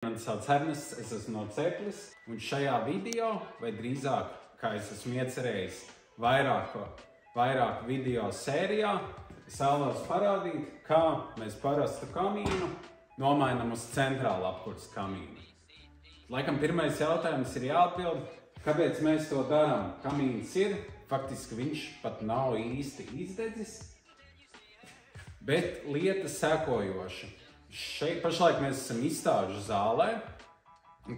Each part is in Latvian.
Mani sauc Ernests, es esmu no Ceplis, un šajā video, vai drīzāk, kā es esmu iecerējis, vairāk video sērijā, es vēlos parādīt, kā mēs parastu kamīnu nomainam uz centrālu apkurses kamīnu. Laikam pirmais jautājums ir jāatbild, kāpēc mēs to darām? Kamīns ir, faktiski viņš pat nav īsti izdedzis, bet lieta sekojoša. Šeit pašlaik mēs esam izstāžu zālē,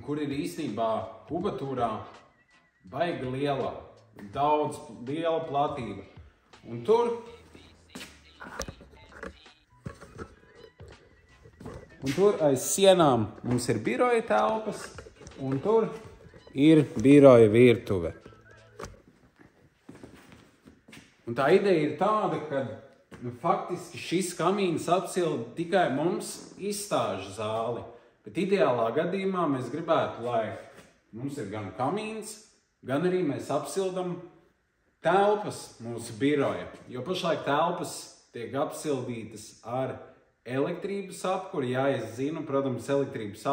kur ir īstenībā kubatūrā baigi liela platība. Un tur aiz sienām mums ir biroja telpas, un tur ir biroja virtuve. Un tā ideja ir tāda, ka faktiski šis kamīns apsilda tikai mums izstāžu zāli, bet ideālā gadījumā mēs gribētu, lai mums ir gan kamīns, gan arī mēs apsildam telpas mūsu biroja, jo pašlaik telpas tiek apsildītas ar elektrības apkuri. Jā, es zinu, protams, elektrības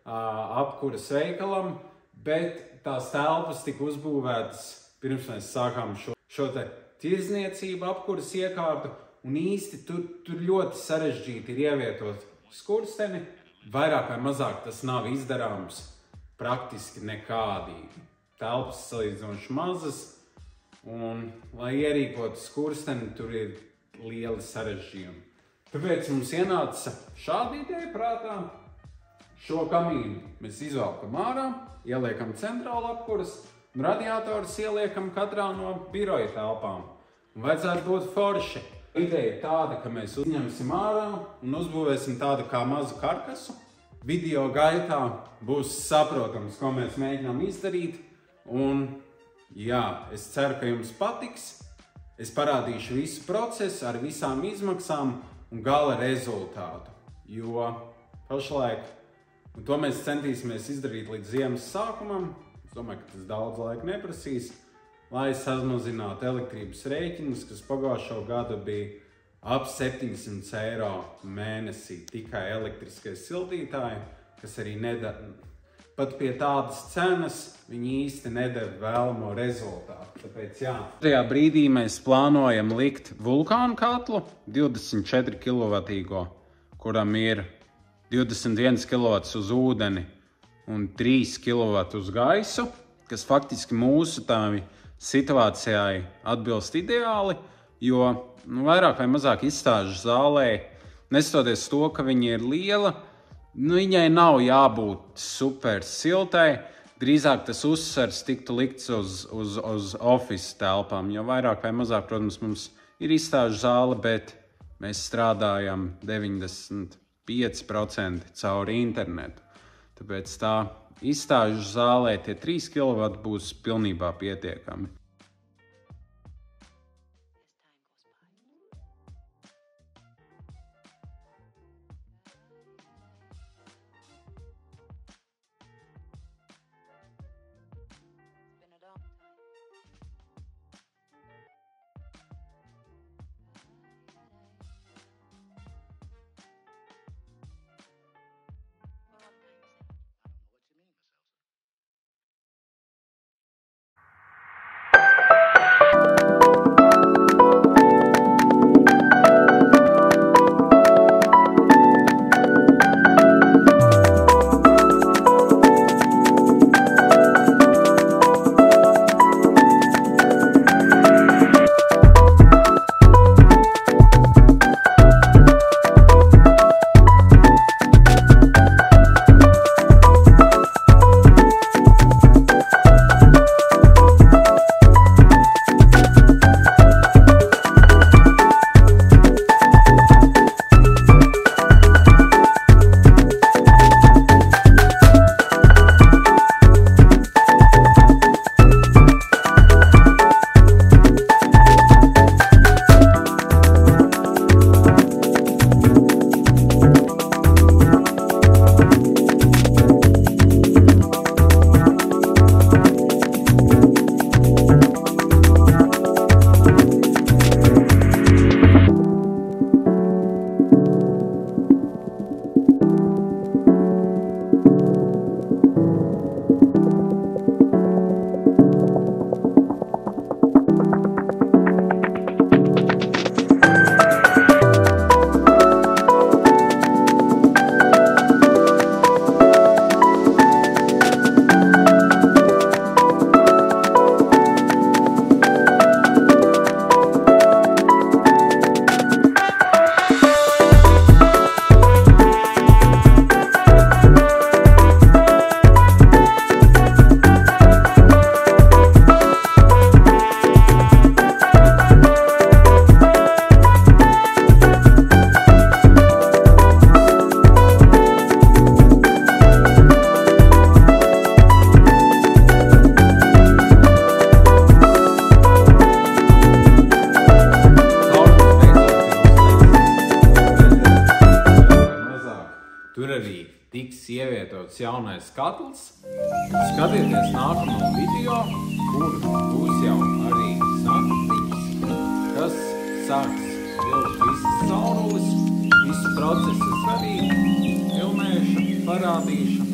apkuras veikalam, bet tās telpas tika uzbūvētas pirms mēs sākām šo te tirdzniecību apkuras iekārtu, un īsti tur ļoti sarežģīti ir ievietot skursteni. Vairāk vai mazāk tas nav izdarāms praktiski nekādīgi. Telpas salīdzinoši mazas, un, lai ierīkotu skursteni, tur ir lieli sarežģījumi. Tāpēc mums ienāca šāda ideja prātā. Šo kamīnu mēs izvelkam ārā, ieliekam centrālu apkuras, un radiatorus ieliekam katrā no biroja telpām. Un vajadzētu būt forši. Ideja ir tāda, ka mēs uzņemsim ārā un uzbūvēsim tādu kā mazu karkasu. Video gaitā būs saprotams, ko mēs mēģinām izdarīt. Un jā, es ceru, ka jums patiks. Es parādīšu visu procesu ar visām izmaksām un gala rezultātu. Jo pašlaik, un to mēs centīsimies izdarīt līdz ziemas sākumam. Es domāju, ka tas daudz laika neprasīs, lai samazinātu elektrības rēķinus, kas pagājušo gadu bija ap 700 eiro mēnesī tikai elektriskie siltītāji, kas arī pat pie tādas cenas viņi īsti nedeva vēlamo rezultātu. Tāpēc jā. Tajā brīdī mēs plānojam likt vulkānu katlu 24 kW, kuram ir 21 kW uz ūdeni un 3 kW uz gaisu, kas faktiski mūsu tāvi situācijai atbilst ideāli, jo vairāk vai mazāk izstāžu zālē, neskatoties to, ka viņa ir liela, viņai nav jābūt super siltai, drīzāk tas uzsvars tiktu likts uz office telpām, jo vairāk vai mazāk, protams, mums ir izstāžu zāle, bet mēs strādājam 95% cauri internetu. Tāpēc tā izstāžu zālē tie 3 kW būs pilnībā pietiekami. ievietots jaunais katls. Skatieties nākamo video, kur būs jau arī saktiņas, kas sāks vilkt visas caurules, visu procesu es arī filmēšu, parādīšu,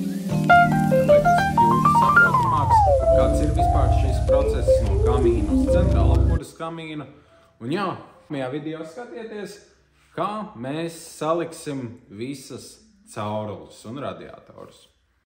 lai tas kļūtu saprotamāks, kāds ir vispār šis process no kamīna uz centrāla apkuras kamīnu. Un jā, pirmajā video skatieties, kā mēs saliksim visas caurules un radiatorus.